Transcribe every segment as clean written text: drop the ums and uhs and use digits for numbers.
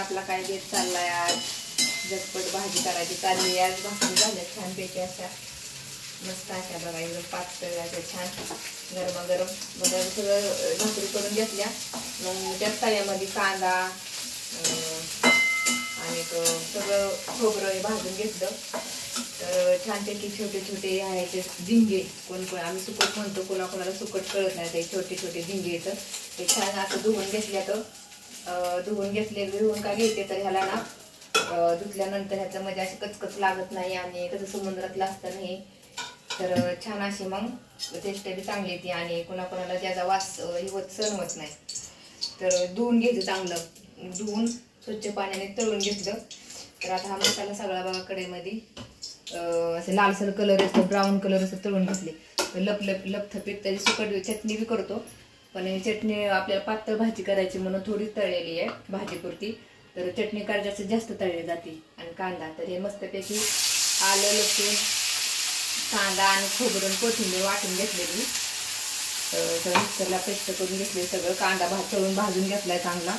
आपला काय बेत चाललाय आज झटपट भाजी करायची चालली आज भाकरी झाल्या छानपैकी अशा मस्त अशा बघा एकदम पातळ अशा छान गरमागरम बघा सगळं भाकरी करून घेतल्या मग त्या तव्यामध्ये कांदा आणि सगळं खोबरं भाजून घेतलं तर छानपैकी छोटे छोटे आहे झिंगे कोण कोण आम्ही सुकट म्हणतो कोणाकोणाला सुकट कळत नाही ते छोटे छोटे झिंगे येतं ते छान असं धुवून घेतल्या तर धुवून घेतले धुवून का घेते तर ह्याला ना धुतल्यानंतर ह्याचं म्हणजे अशी कचकच लागत नाही आणि कसं समुद्रातलं असतं नाही तर छान अशी मग टेस्ट बी चांगली येते आणि कोणाकोणाला त्याचा वास सहन होत नाही तर धुवून घ्यायचं चांगलं धुवून स्वच्छ पाण्याने तळून घेतलं तर आता हा मसाला सगळा बघा कढईमध्ये असे लालसर कलर येतो ब्राऊन कलर असं तळून घेतले लपथपीत त्याची सुकट चटणी बी करतो पण ही चटणी आपल्याला पातळ भाजी करायची म्हणून थोडी तळलेली आहे भाजीपुरती तर चटणी करायची जास्त तळली जाते आणि कांदा तर हे मस्तपैकी आलं लसूण कांदा आणि खोबरून कोथिंबीर वाटून घेतलेली तर मिक्सरला पेस्ट करून घेतले सगळं कांदा तळून भाजून घेतलाय चांगला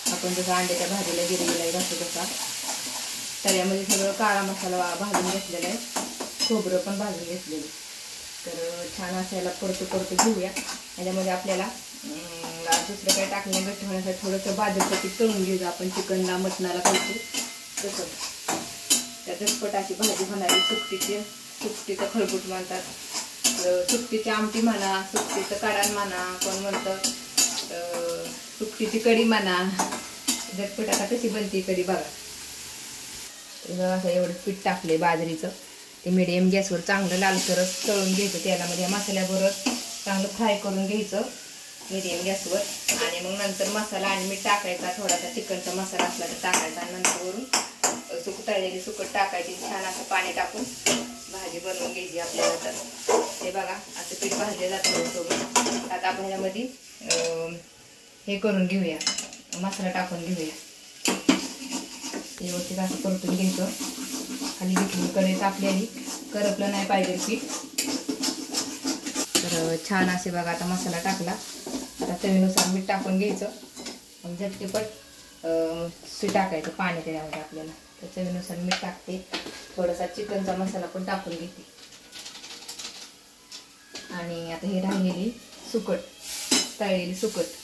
आपण जसं अंड्याच्या भाजीला गिरविला घालतो तसा तव्यामध्ये सगळं काळा मसाला भाजून घेतलेला आहे खोबरं पण भाजून घेतलेलं तर छान असायला परतो घेऊया त्याच्यामध्ये आपल्याला दुसरं काही टाकलं घट्ट होण्यासाठी थोडंसं बाजूसाठी तळून घेऊ आपण चिकनला मटणाला करतो तसं त्या झटपट अशी भाजी होणारी सुकटीचं खळबूट म्हणतात सुकटीची आमटी म्हणा सुकटीचं काढण म्हणा कोण म्हणतं सुकटीची कढी म्हणा झटपट आता कशी बनते कढी बघा असं एवढं पीठ टाकले बाजरीचं ते मिडियम गॅसवर चांगलं लालसर तळून घ्यायचं तेलामध्ये मसाल्याबरोबर चांगलं फ्राय करून घ्यायचं मिडियम गॅसवर आणि मग नंतर मसाला आणि मीठ टाकायचा थोडासा चिकनचा मसाला असला तर टाकायचा आणि नंतर वरून तळलेली सुकट टाकायची छान असं पाणी टाकून भाजी बनवून घ्यायची आपल्याला तर हे बघा असं पीठ भाजले जातं सोबत आता आपण ह्यामध्ये हे करून घेऊया मसाला टाकून घेऊया व्यवस्थित असं परतून घ्यायचं खाली घेतली कढई तापलेली करपलं नाही पाहिजे पीठ तर छान असे बघा आता मसाला टाकला आता चवीनुसार मीठ टाकून घ्यायचं मग झटपट टाकायचं पाणी त्याच्यामध्ये आपल्याला तर चवीनुसार मीठ टाकते थोडासा चिकनचा मसाला पण टाकून घेते आणि आता हे राहिलेली सुकट तळलेली सुकट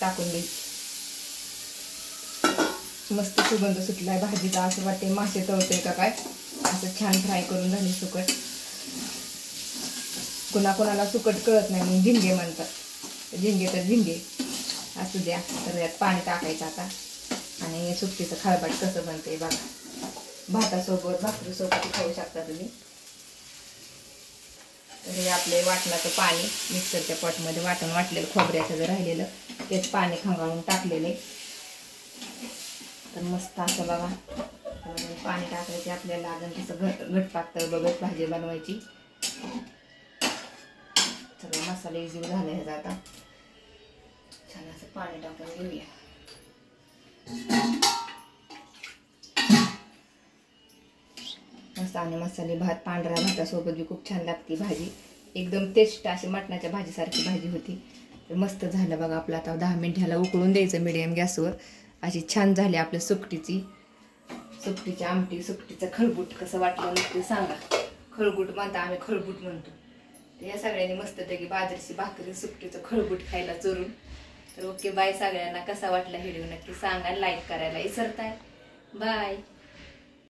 टाकून घ्यायची मस्त सुगंध सुटलाय भाजीचा असं वाटते मासे तळतोय का काय असं छान फ्राय करून झाली सुकट कोणाकोणाला सुकट कळत नाही मग झिंगे म्हणतात झिंगे तर झिंगे असू द्या तर यात पाणी टाकायचं आता आणि हे सुकटीचं खळबाट कसं बनते बघा भातासोबत भाकरीसोबत खाऊ शकता तुम्ही तर हे आपले वाटणाचं पाणी मिक्सरच्या पॉटमध्ये वाटलेलं खोबऱ्याचं जर राहिलेलं तेच पाणी खंगाळून टाकलेले तर मस्त असं बघा पाणी टाकायचे आपल्याला अजून तसं घट पातळ बघत भाजी बनवायची सगळं मसाले इझी झाले ह्याचा आता छान असं पाणी टाकून घेऊया मस्त आणि मसाले भात पांढरा भातासोबत बी खूप छान लागते भाजी एकदम टेस्ट अशी मटणाच्या भाजीसारखी भाजी होती तर मस्त झालं बघा आपलं आता 10 मिनिट ह्याला उकळून द्यायचं मिडियम गॅसवर अशी छान झाली आपल्या सुकटीची आमटी सुकटीचं खळबूट कसं वाटलं नक्की सांगा खळबूट म्हणता आम्ही खळबूट म्हणतो तर या सगळ्यांनी मस्त पैकी बाजरीची भाकरी सुकटीचं खळबूट खायला चोरून तर ओके बाय सगळ्यांना कसा वाटला व्हिडिओ नक्की सांगा लाईक करायला विसरताय बाय